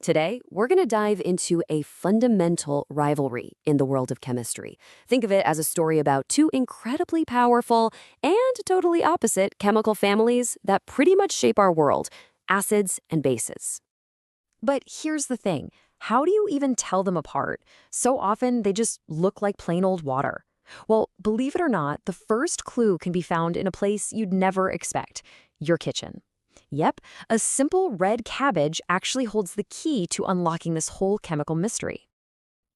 Today, we're going to dive into a fundamental rivalry in the world of chemistry. Think of it as a story about two incredibly powerful and totally opposite chemical families that pretty much shape our world, acids and bases. But here's the thing. How do you even tell them apart? So often, they just look like plain old water. Well, believe it or not, the first clue can be found in a place you'd never expect, your kitchen. Yep, a simple red cabbage actually holds the key to unlocking this whole chemical mystery.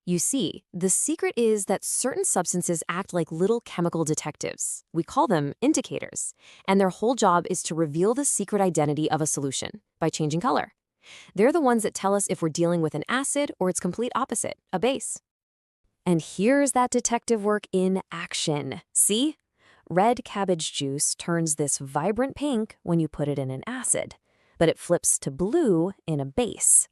You see, the secret is that certain substances act like little chemical detectives. We call them indicators, and their whole job is to reveal the secret identity of a solution by changing color. They're the ones that tell us if we're dealing with an acid or its complete opposite, a base. And here's that detective work in action. See? Red cabbage juice turns this vibrant pink when you put it in an acid, but it flips to blue in a base.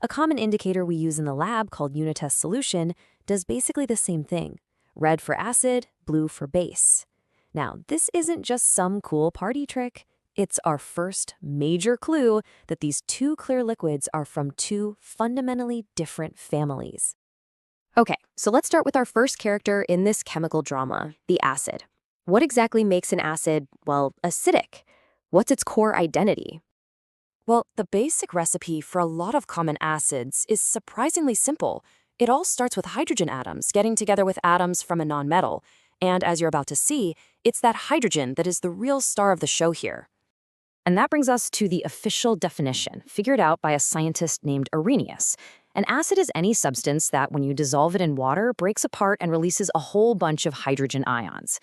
A common indicator we use in the lab called unit test solution does basically the same thing. Red for acid, blue for base. Now, this isn't just some cool party trick. It's our first major clue that these two clear liquids are from two fundamentally different families. Okay, so let's start with our first character in this chemical drama, the acid. What exactly makes an acid, well, acidic? What's its core identity? Well, the basic recipe for a lot of common acids is surprisingly simple. It all starts with hydrogen atoms getting together with atoms from a nonmetal. And as you're about to see, it's that hydrogen that is the real star of the show here. And that brings us to the official definition, figured out by a scientist named Arrhenius. An acid is any substance that, when you dissolve it in water, breaks apart and releases a whole bunch of hydrogen ions.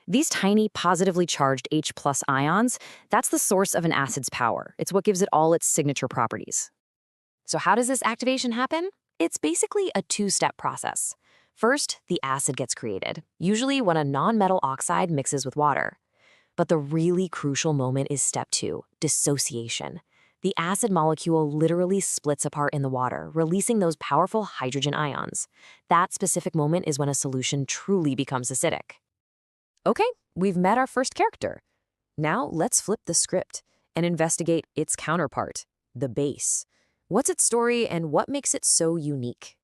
These tiny, positively charged H+ ions, that's the source of an acid's power. It's what gives it all its signature properties. So how does this activation happen? It's basically a two-step process. First, the acid gets created, usually when a nonmetal oxide mixes with water. But the really crucial moment is step 2, dissociation. The acid molecule literally splits apart in the water, releasing those powerful hydrogen ions. That specific moment is when a solution truly becomes acidic. Okay, we've met our first character. Now let's flip the script and investigate its counterpart, the base. What's its story and what makes it so unique?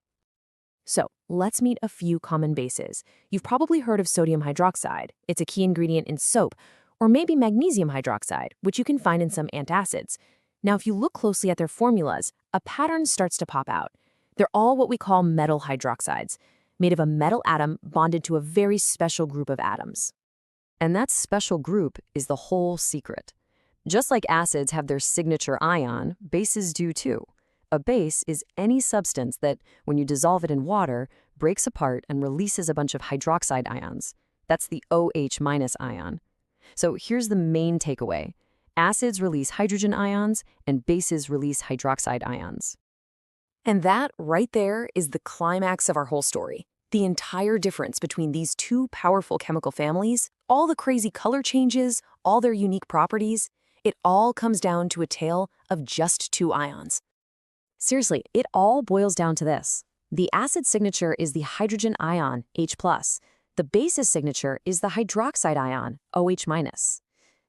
So let's meet a few common bases. You've probably heard of sodium hydroxide. It's a key ingredient in soap, or maybe magnesium hydroxide, which you can find in some antacids. Now, if you look closely at their formulas, a pattern starts to pop out. They're all what we call metal hydroxides, made of a metal atom bonded to a very special group of atoms. And that special group is the whole secret. Just like acids have their signature ion, bases do too. A base is any substance that, when you dissolve it in water, breaks apart and releases a bunch of hydroxide ions. That's the OH- ion. So here's the main takeaway. Acids release hydrogen ions, and bases release hydroxide ions. And that, right there, is the climax of our whole story. The entire difference between these two powerful chemical families, all the crazy color changes, all their unique properties, it all comes down to a tale of just two ions. Seriously, it all boils down to this. The acid signature is the hydrogen ion, H+. The base's signature is the hydroxide ion, OH-.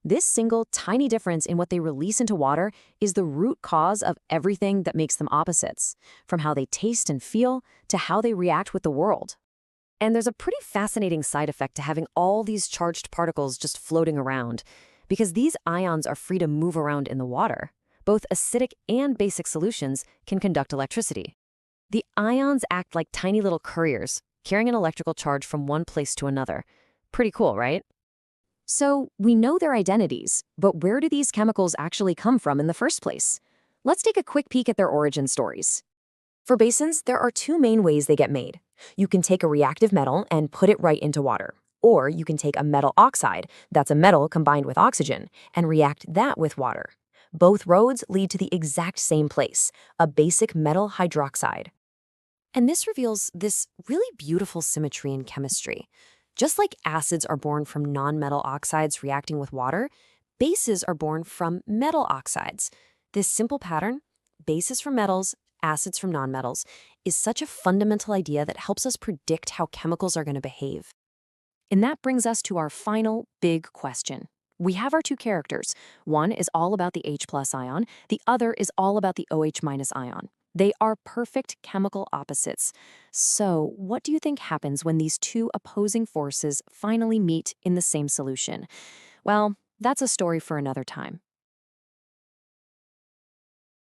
This single, tiny difference in what they release into water is the root cause of everything that makes them opposites, from how they taste and feel to how they react with the world. And there's a pretty fascinating side effect to having all these charged particles just floating around, because these ions are free to move around in the water. Both acidic and basic solutions can conduct electricity. The ions act like tiny little couriers, carrying an electrical charge from one place to another. Pretty cool, right? So we know their identities, but where do these chemicals actually come from in the first place? Let's take a quick peek at their origin stories. For bases, there are two main ways they get made. You can take a reactive metal and put it right into water, or you can take a metal oxide, that's a metal combined with oxygen, and react that with water. Both roads lead to the exact same place, a basic metal hydroxide. And this reveals this really beautiful symmetry in chemistry. Just like acids are born from nonmetal oxides reacting with water, bases are born from metal oxides. This simple pattern, bases from metals, acids from nonmetals, is such a fundamental idea that helps us predict how chemicals are going to behave. And that brings us to our final big question. We have our two characters. One is all about the H+ ion, the other is all about the OH- ion. They are perfect chemical opposites. So, what do you think happens when these two opposing forces finally meet in the same solution? Well, that's a story for another time.